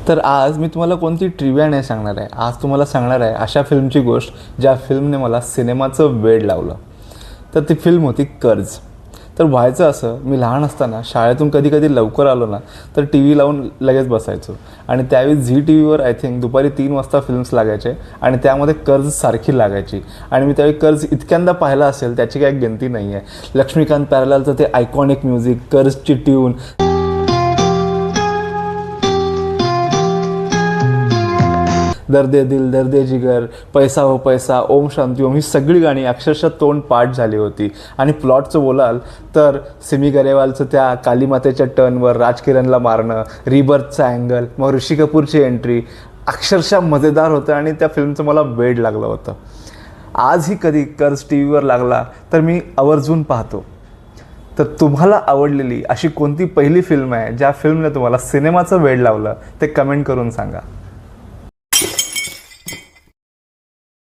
तर आज मी तुम्हाला कोणती ट्रिव्हिया नाही सांगणार आहे. आज तुम्हाला सांगणार आहे अशा फिल्मची गोष्ट ज्या फिल्मने मला सिनेमाचं वेड लावलं. तर ती फिल्म होती कर्ज. तर व्हायचं असं, मी लहान असताना शाळेतून कधी कधी लवकर आलो ना तर टी व्ही लावून लगेच बसायचो. आणि त्यावेळी झी टी व्हीवर आय थिंक दुपारी 3 वाजता फिल्म्स लागायचे आणि त्यामध्ये कर्ज सारखी लागायची. आणि मी त्यावेळी कर्ज इतक्यांदा पाहिलं असेल त्याची काही गिनती नाही आहे. लक्ष्मीकांत प्यारेलालचं ते आयकॉनिक म्युझिक, कर्जची ट्यून, दर्दे दिल दर्दे जिगर, पैसा हो पैसा, ओम शांती ओम, ही सगळी गाणी अक्षरशः तोंड पाठ झाली होती. आणि प्लॉटचं बोलाल तर सिमी गरेवालचं त्या कालीमातेच्या टर्नवर राजकिरणला मारणं, रिबर्थचा अँगल, मग ऋषी कपूरची एंट्री अक्षरशः मजेदार होतं आणि त्या फिल्मचं मला वेड लागलं होतं. आजही कधी कर्ज टी व्हीवर लागला तर मी आवर्जून पाहतो. तर तुम्हाला आवडलेली अशी कोणती पहिली फिल्म आहे ज्या फिल्मने तुम्हाला सिनेमाचं वेड लावलं ते कमेंट करून सांगा.